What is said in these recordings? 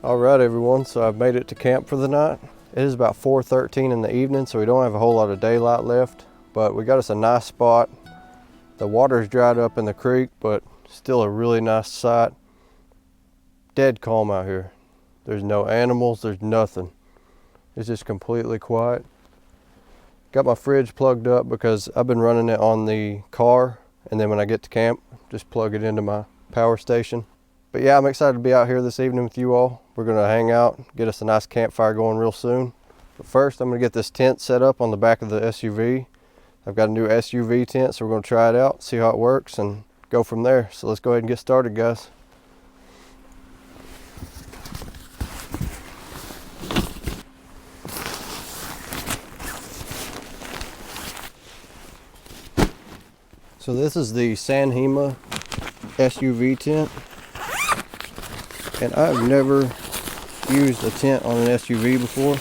All right, everyone, so I've made it to camp for the night. It is about 4:13 in the evening, so we don't have a whole lot of daylight left, but we got us a nice spot. The water's dried up in the creek, but still a really nice sight. Dead calm out here. There's no animals, there's nothing. It's just completely quiet. Got my fridge plugged up because I've been running it on the car, and then when I get to camp, just plug it into my power station. But yeah, I'm excited to be out here this evening with you all. We're gonna hang out, get us a nice campfire going real soon. But first, I'm gonna get this tent set up on the back of the SUV. I've got a new SUV tent, so we're gonna try it out, see how it works, and go from there. So let's go ahead and get started, guys. So this is the Sanhema SUV tent. And I've never used a tent on an SUV before.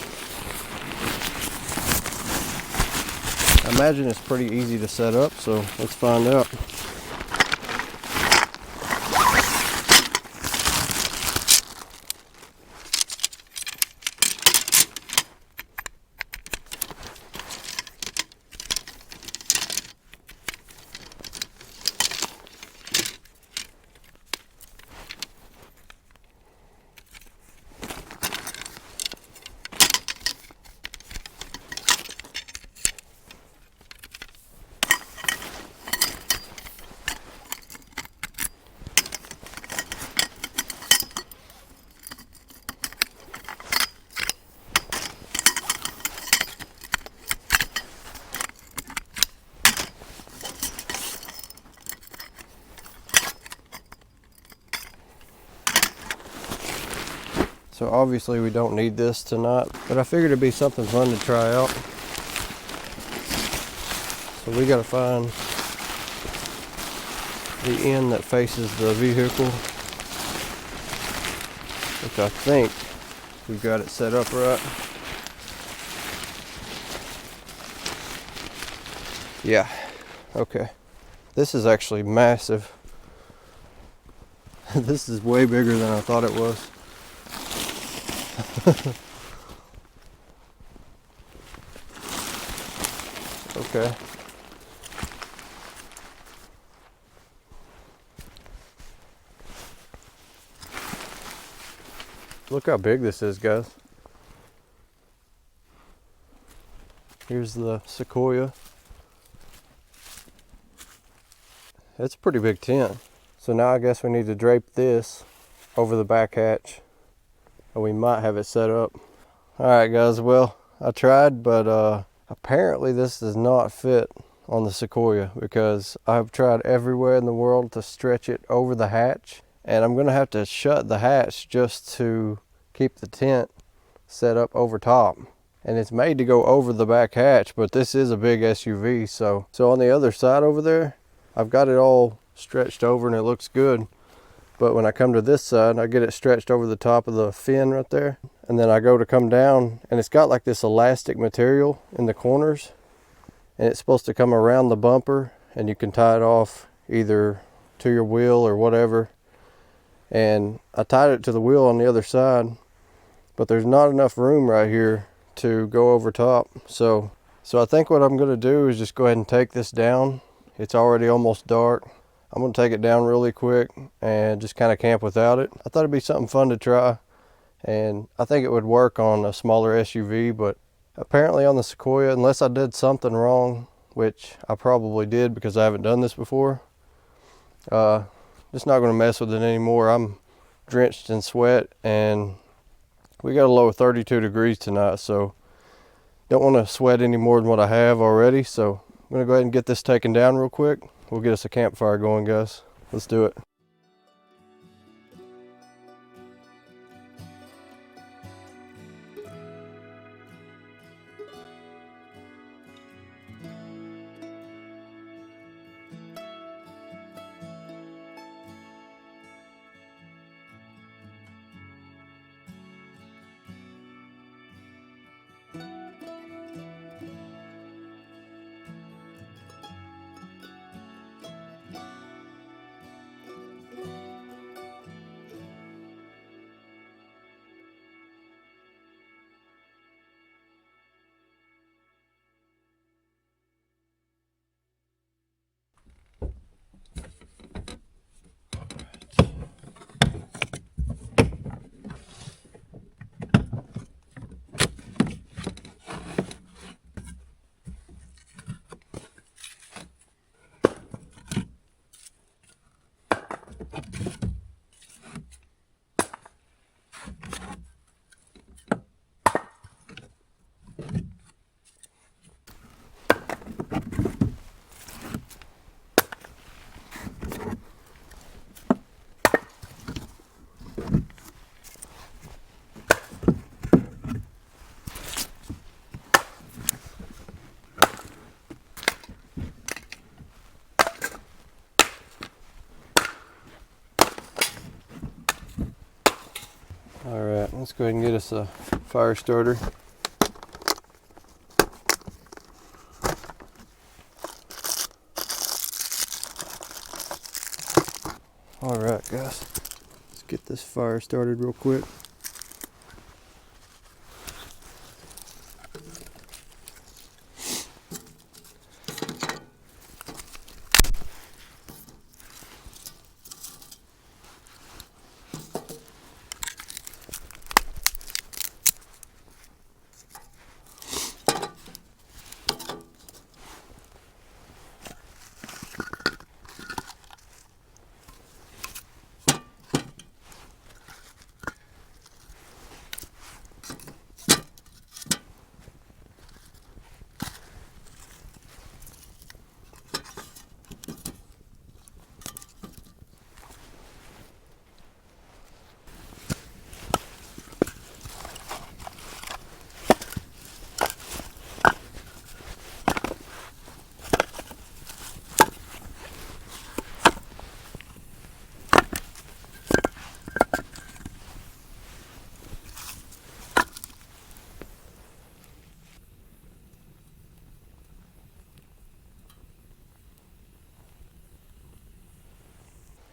I imagine it's pretty easy to set up, so let's find out. So obviously we don't need this tonight, but I figured it'd be something fun to try out. So we gotta find the end that faces the vehicle, which I think we've got it set up right. Yeah, okay. This is actually massive. This is way bigger than I thought it was. Okay. Look how big this is, guys. Here's the Sequoia. It's a pretty big tent. So now I guess we need to drape this over the back hatch, and we might have it set up. All right, guys, well, I tried, but apparently this does not fit on the Sequoia because I've tried everywhere in the world to stretch it over the hatch, and I'm gonna have to shut the hatch just to keep the tent set up over top. And it's made to go over the back hatch, but this is a big SUV, so on the other side over there, I've got it all stretched over and it looks good. But when I come to this side, I get it stretched over the top of the fin right there. And then I go to come down, and it's got like this elastic material in the corners. And it's supposed to come around the bumper, and you can tie it off either to your wheel or whatever. And I tied it to the wheel on the other side, but there's not enough room right here to go over top. So I think what I'm gonna do is just go ahead and take this down. It's already almost dark. I'm gonna take it down really quick and just kind of camp without it. I thought it'd be something fun to try, and I think it would work on a smaller SUV, but apparently on the Sequoia, unless I did something wrong, which I probably did because I haven't done this before, just not gonna mess with it anymore. I'm drenched in sweat, and we got a low of 32 degrees tonight, so don't want to sweat any more than what I have already. So I'm gonna go ahead and get this taken down real quick. We'll get us a campfire going, guys. Let's do it. go ahead and get us a fire starter. All right, guys, let's get this fire started real quick.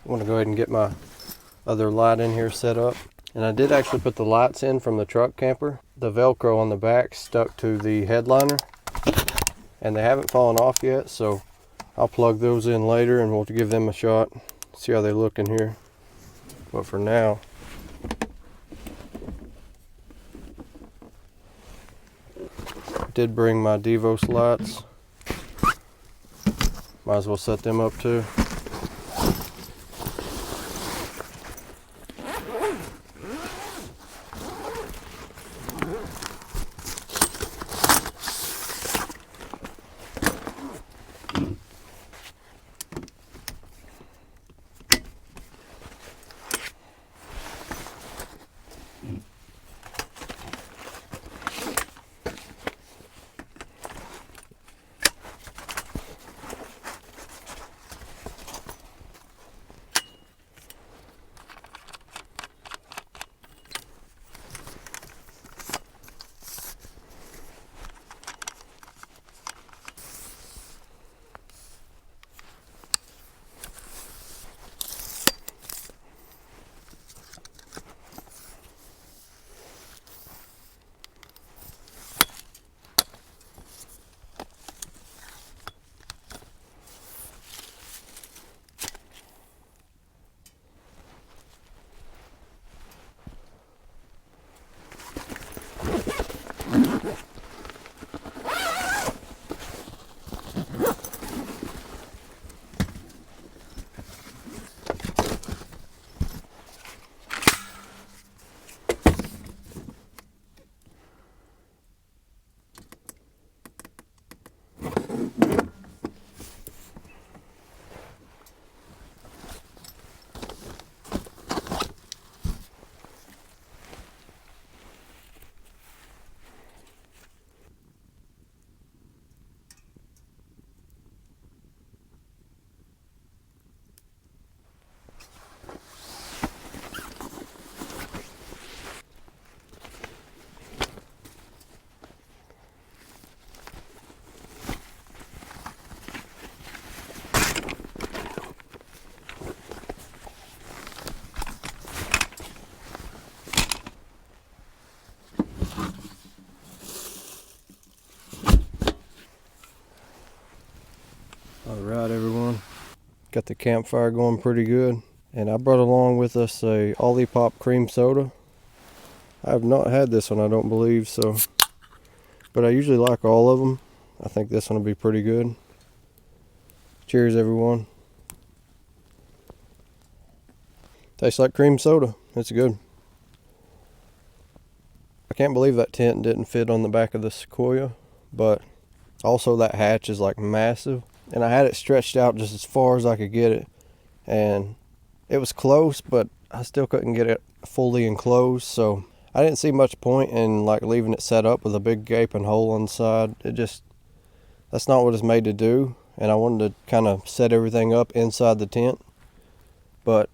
I want to go ahead and get my other light in here set up. And I did actually put the lights in from the truck camper. The Velcro on the back stuck to the headliner and they haven't fallen off yet, so I'll plug those in later and we'll give them a shot, see how they look in here. But for now, I did bring my Devos lights. Might as well set them up too. Alright everyone, got the campfire going pretty good, and I brought along with us a Olipop cream soda. I have not had this one, I don't believe, so, but I usually like all of them. I think this one will be pretty good. Cheers everyone. Tastes like cream soda, it's good. I can't believe that tent didn't fit on the back of the Sequoia, but also that hatch is like massive. And I had it stretched out just as far as I could get it, and it was close, but I still couldn't get it fully enclosed, so I didn't see much point in like leaving it set up with a big gaping hole on the side. That's not what it's made to do, and I wanted to kind of set everything up inside the tent, but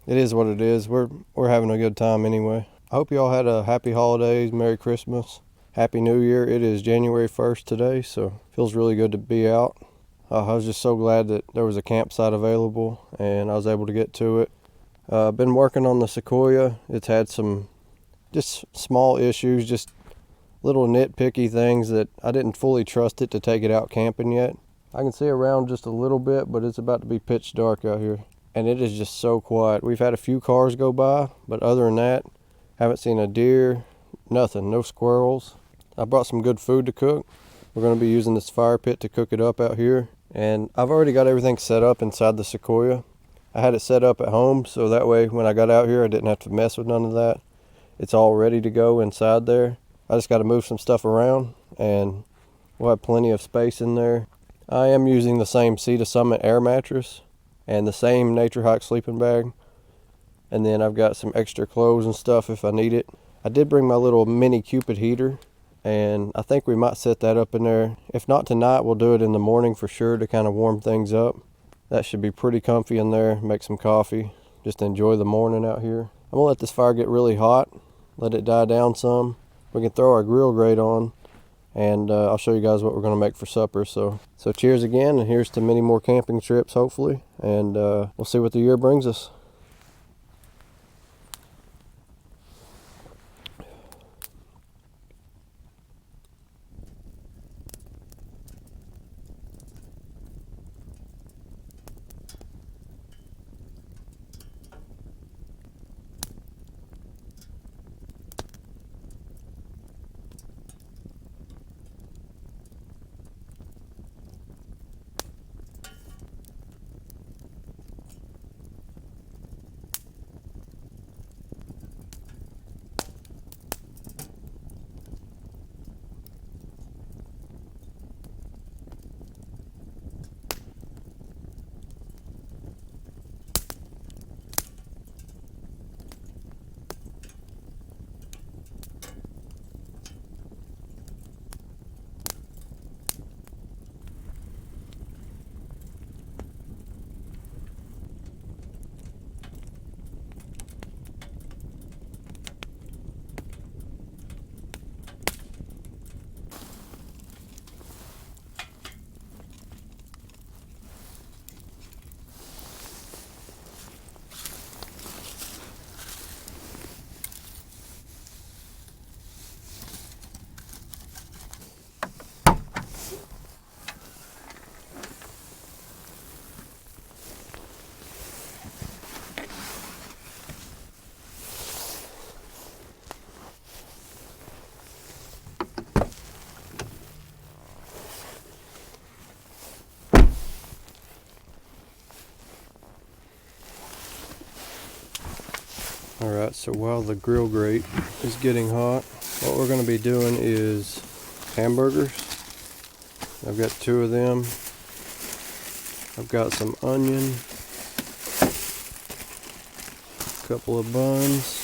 it is what it is. We're having a good time anyway. I hope y'all had a happy holidays, Merry Christmas, Happy New Year. It is January 1st today, so it feels really good to be out. I was just so glad that there was a campsite available and I was able to get to it. I've been working on the Sequoia. It's had some just small issues, just little nitpicky things that I didn't fully trust it to take it out camping yet. I can see around just a little bit, but it's about to be pitch dark out here. And it is just so quiet. We've had a few cars go by, but other than that, haven't seen a deer, nothing, no squirrels. I brought some good food to cook. We're going to be using this fire pit to cook it up out here. And I've already got everything set up inside the Sequoia. I had it set up at home, so that way when I got out here, I didn't have to mess with none of that. It's all ready to go inside there. I just got to move some stuff around and we'll have plenty of space in there. I am using the same Sea to Summit air mattress and the same Nature Hike sleeping bag. And then I've got some extra clothes and stuff if I need it. I did bring my little mini Cupid heater, and I think we might set that up in there. If not tonight, we'll do it in the morning for sure to kind of warm things up. That should be pretty comfy in there. Make some coffee, just enjoy the morning out here. I'm gonna let this fire get really hot, let it die down some. We can throw our grill grate on, and I'll show you guys what we're gonna make for supper. So cheers again, and here's to many more camping trips hopefully, and we'll see what the year brings us. Alright, so while the grill grate is getting hot, what we're going to be doing is hamburgers. I've got 2 of them. I've got some onion, a couple of buns,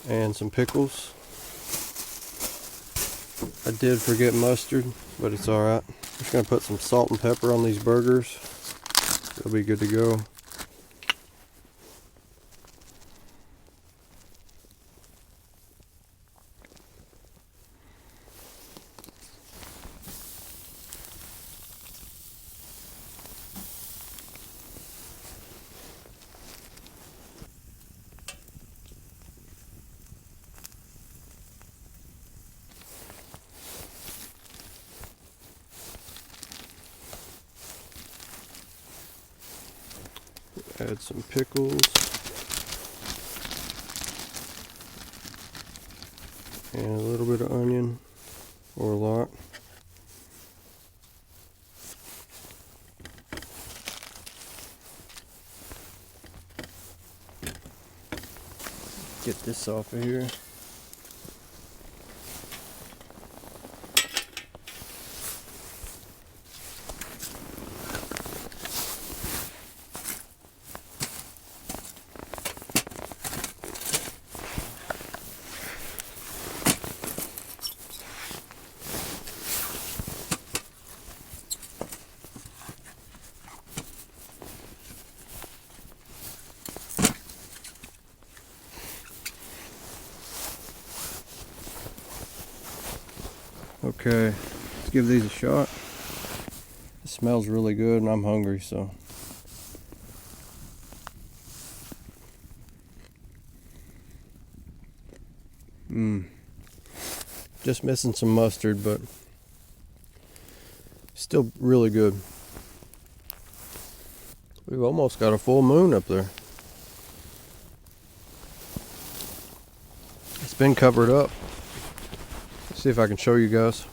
and some pickles. I did forget mustard, but it's alright. I'm just going to put some salt and pepper on these burgers. They'll be good to go. Add some pickles and a little bit of onion, or a lot. Get this off of here. Okay, let's give these a shot. It smells really good and I'm hungry, so. Just missing some mustard, but still really good. We've almost got a full moon up there. It's been covered up. Let's see if I can show you guys.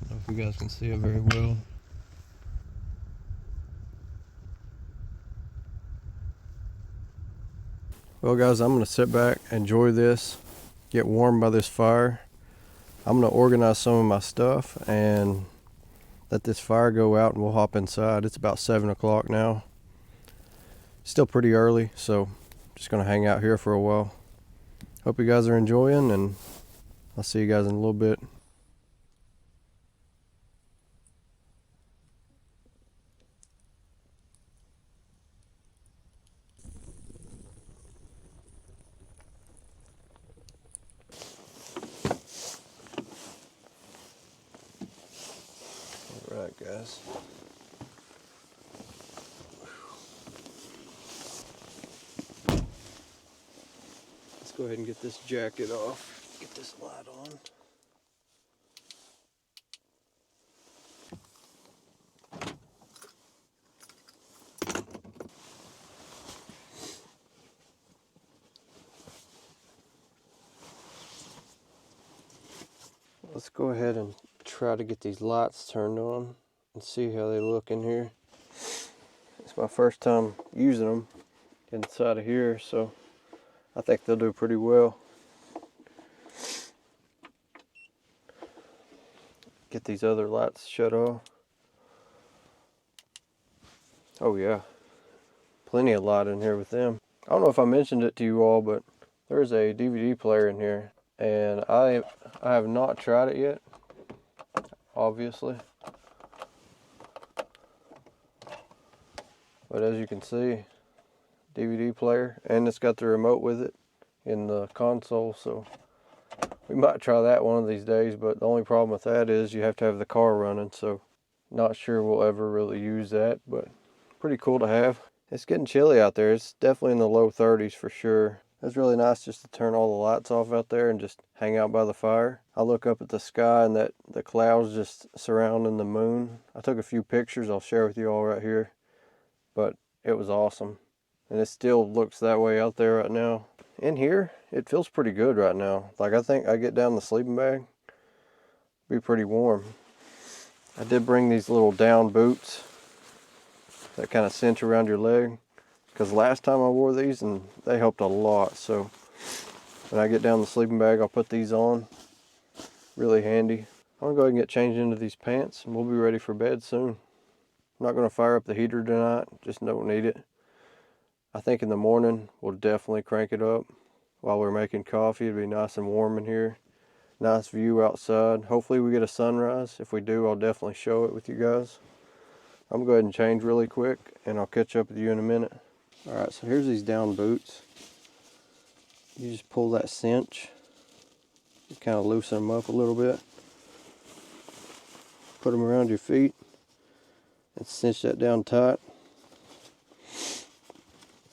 I don't know if you guys can see it very well. Well guys, I'm gonna sit back, enjoy this, get warm by this fire. I'm gonna organize some of my stuff and let this fire go out and we'll hop inside. It's about 7 o'clock now. Still pretty early, so just gonna hang out here for a while. Hope you guys are enjoying, and I'll see you guys in a little bit. All right, guys. Let's go ahead and get this jacket off. Get this light on. Let's go ahead and try to get these lights turned on and see how they look in here. It's my first time using them inside of here, so I think they'll do pretty well. Get these other lights shut off. Oh yeah, plenty of light in here with them. I don't know if I mentioned it to you all, but there's a DVD player in here, and I have not tried it yet, obviously. But as you can see, DVD player, and it's got the remote with it in the console, so we might try that one of these days. But the only problem with that is you have to have the car running, so not sure we'll ever really use that, but pretty cool to have. It's getting chilly out there. It's definitely in the low 30s for sure. It's really nice just to turn all the lights off out there and just hang out by the fire. I look up at the sky and the clouds just surrounding the moon. I took a few pictures I'll share with you all right here, but it was awesome. And it still looks that way out there right now. In here, it feels pretty good right now. Like, I think I get down the sleeping bag, be pretty warm. I did bring these little down boots that kind of cinch around your leg, because last time I wore these and they helped a lot. So when I get down the sleeping bag, I'll put these on. Really handy. I'm gonna go ahead and get changed into these pants and we'll be ready for bed soon. I'm not gonna fire up the heater tonight, just don't need it. I think in the morning we'll definitely crank it up while we're making coffee. It'll be nice and warm in here. Nice view outside. Hopefully we get a sunrise. If we do, I'll definitely show it with you guys. I'm gonna go ahead and change really quick and I'll catch up with you in a minute. Alright, so here's these down boots. You just pull that cinch. You kind of loosen them up a little bit. Put them around your feet and cinch that down tight.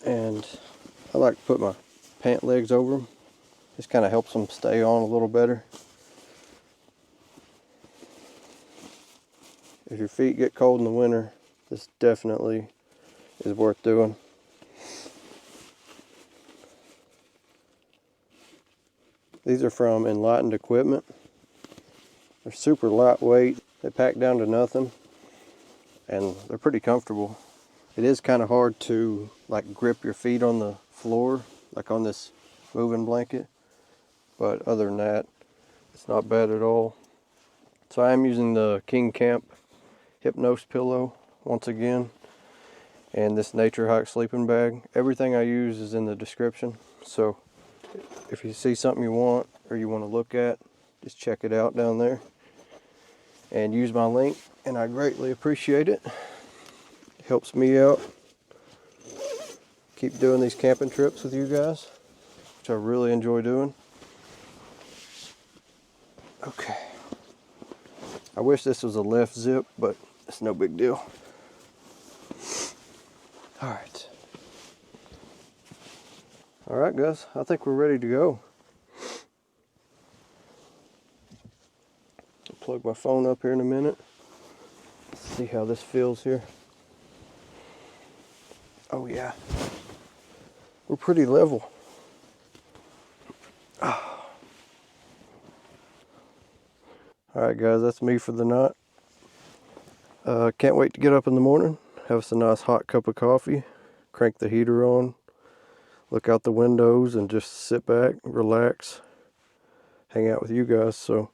And I like to put my pant legs over them. Just kind of helps them stay on a little better. If your feet get cold in the winter, this definitely is worth doing. These are from Enlightened Equipment. They're super lightweight. They pack down to nothing, and they're pretty comfortable. It is kind of hard to like grip your feet on the floor, like on this moving blanket, but other than that, it's not bad at all. So I am using the King Camp Hypnos pillow once again, and this Nature Hike sleeping bag. Everything I use is in the description, so if you see something you want or you want to look at, just check it out down there and use my link, and I greatly appreciate it. It helps me out keep doing these camping trips with you guys, which I really enjoy doing. Okay. I wish this was a left zip, but it's no big deal. All right. All right, guys, I think we're ready to go. I'll plug my phone up here in a minute. See how this feels here. Oh yeah, we're pretty level. All right, guys, that's me for the night. Can't wait to get up in the morning, have us a nice hot cup of coffee, crank the heater on, look out the windows, and just sit back, relax, hang out with you guys. So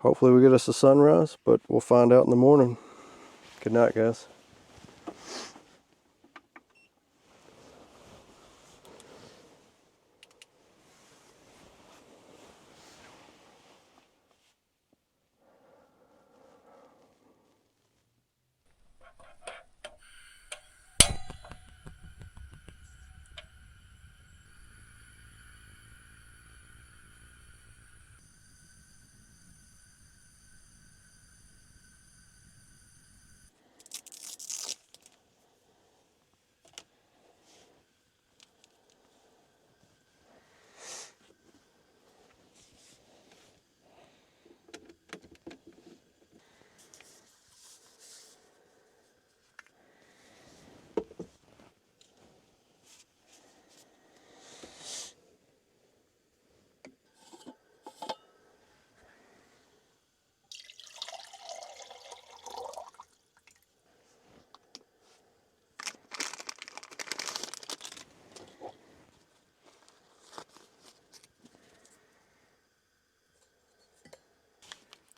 hopefully we get us a sunrise, but we'll find out in the morning. Good night, guys.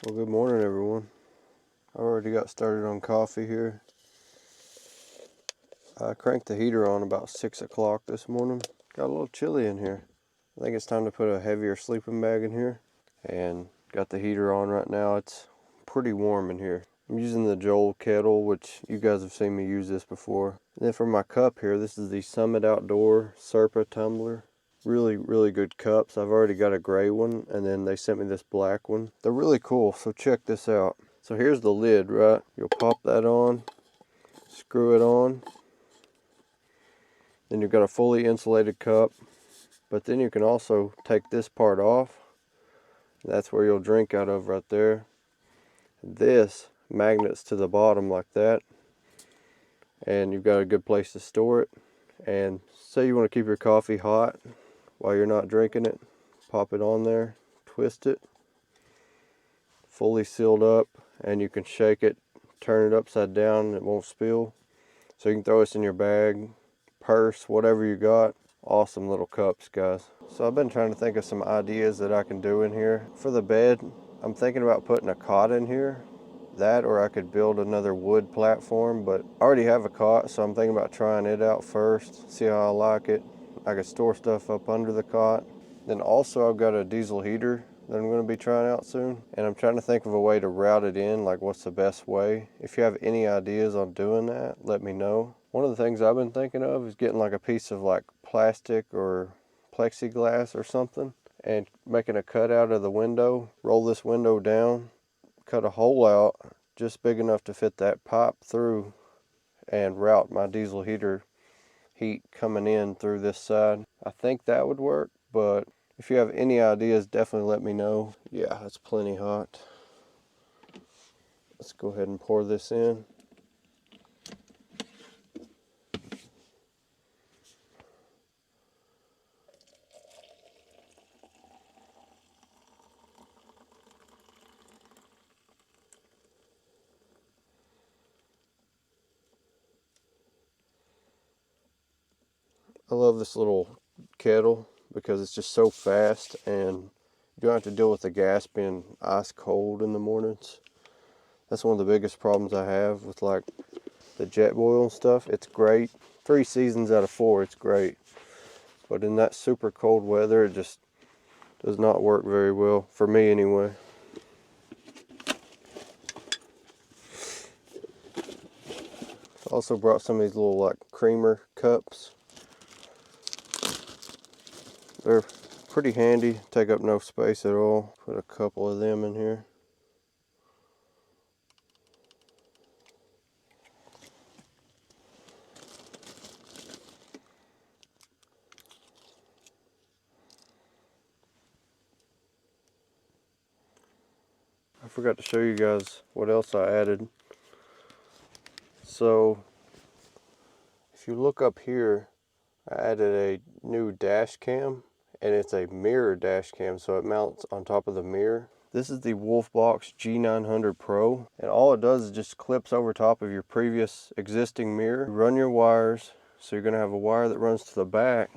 Well, good morning, everyone. I already got started on coffee here. I cranked the heater on about 6 o'clock this morning. Got a little chilly in here. I think it's time to put a heavier sleeping bag in here. And got the heater on right now. It's pretty warm in here. I'm using the Joel kettle, which you guys have seen me use this before. And then for my cup here, this is the Summit Outdoor Serpa tumbler. Really, really good cups. I've already got a gray one, and then they sent me this black one. They're really cool, so check this out. So here's the lid, right? You'll pop that on, screw it on. Then you've got a fully insulated cup. But then you can also take this part off. That's where you'll drink out of right there. This magnets to the bottom like that. And you've got a good place to store it. And say you want to keep your coffee hot while you're not drinking it, pop it on there, twist it, fully sealed up, and you can shake it, turn it upside down, and it won't spill. So you can throw this in your bag, purse, whatever you got. Awesome little cups, guys. So I've been trying to think of some ideas that I can do in here. For the bed, I'm thinking about putting a cot in here. That, or I could build another wood platform, but I already have a cot, so I'm thinking about trying it out first, see how I like it. I could store stuff up under the cot. Then also I've got a diesel heater that I'm going to be trying out soon, and I'm trying to think of a way to route it in, like what's the best way. If you have any ideas on doing that, let me know. One of the things I've been thinking of is getting like a piece of like plastic or plexiglass or something and making a cut out of the window, roll this window down, cut a hole out just big enough to fit that pipe through and route my diesel heater heat coming in through this side. I think that would work, but if you have any ideas, definitely let me know. Yeah, it's plenty hot. Let's go ahead and pour this in. I love this little kettle because it's just so fast and you don't have to deal with the gas being ice cold in the mornings. That's one of the biggest problems I have with like the jet boil and stuff. It's great. 3 seasons out of 4, it's great. But in that super cold weather, it just does not work very well, for me anyway. Also brought some of these little like creamer cups. They're Pretty handy, take up no space at all. Put a couple of them in here. I forgot to show you guys what else I added. So if you look up here, I added a new dash cam, and it's a mirror dash cam, so it mounts on top of the mirror. This is the Wolfbox G900 Pro, and all it does is just clips over top of your previous existing mirror. You run your wires, so you're going to have a wire that runs to the back.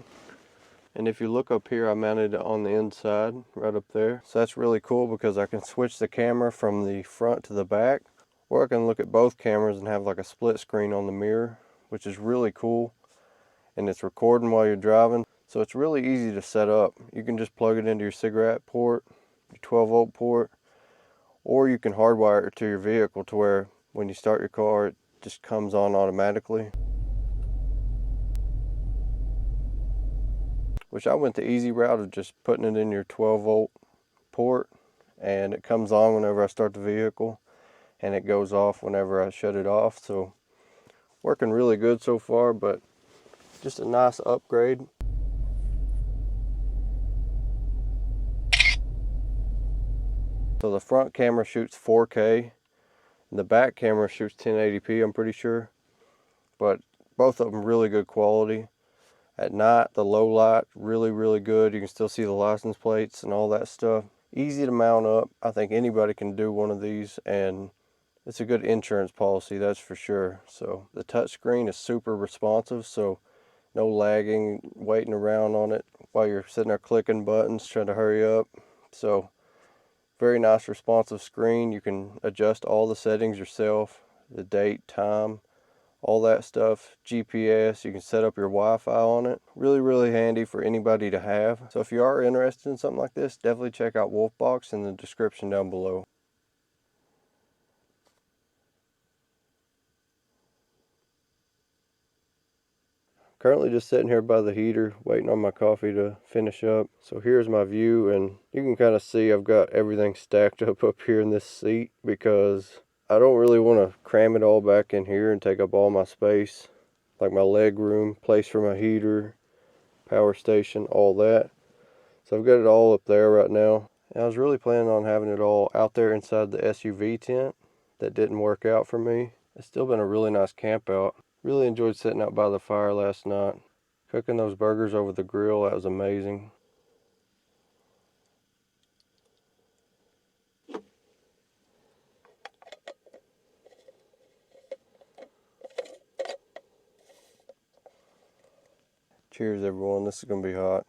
And if you look up here, I mounted it on the inside, right up there. So that's really cool because I can switch the camera from the front to the back, or I can look at both cameras and have like a split screen on the mirror, which is really cool. And it's recording while you're driving. So it's really easy to set up. You can just plug it into your cigarette port, your 12-volt port, or you can hardwire it to your vehicle to where when you start your car, it just comes on automatically. Which I went the easy route of just putting it in your 12-volt port, and it comes on whenever I start the vehicle, and it goes off whenever I shut it off. So working really good so far, but just a nice upgrade. So the front camera shoots 4K, and the back camera shoots 1080p, I'm pretty sure. But both of them really good quality. At night, the low light, really good. You can still see the license plates and all that stuff. Easy to mount up. I think anybody can do one of these, and it's a good insurance policy, that's for sure. So the touchscreen is super responsive, so no lagging, waiting around on it while you're sitting there clicking buttons, trying to hurry up. So very nice responsive screen. You can adjust all the settings yourself, the date, time, all that stuff, GPS. You can set up your Wi-Fi on it. Really handy for anybody to have. So if you are interested in something like this, definitely check out Wolfbox in the description down below. Currently just sitting here by the heater waiting on my coffee to finish up. So here's my view, and you can kind of see I've got everything stacked up here in this seat because I don't really want to cram it all back in here and take up all my space, like my leg room, place for my heater, power station, all that. So I've got it all up there right now. And I was really planning on having it all out there inside the SUV tent. That didn't work out for me. It's still been a really nice camp out. Really enjoyed sitting out by the fire last night. Cooking those burgers over the grill, that was amazing. Cheers everyone, this is gonna be hot.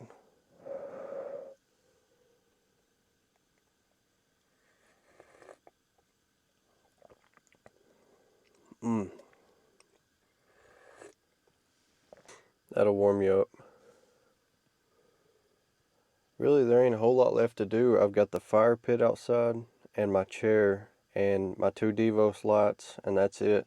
That'll warm you up. Really, there ain't a whole lot left to do. I've got the fire pit outside and my chair and my 2 Devos lights, and that's it.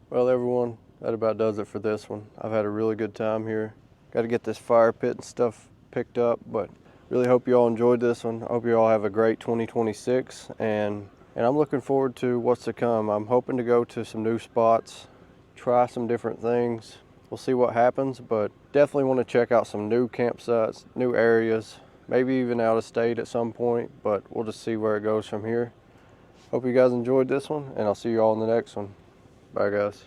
Well everyone, that about does it for this one. I've had a really good time here. Got to get this fire pit and stuff picked up, but really hope you all enjoyed this one. I hope you all have a great 2026, and I'm looking forward to what's to come. I'm hoping to go to some new spots, try some different things. We'll see what happens, but definitely want to check out some new campsites, new areas, maybe even out of state at some point, but we'll just see where it goes from here. Hope you guys enjoyed this one, and I'll see you all in the next one. Bye guys.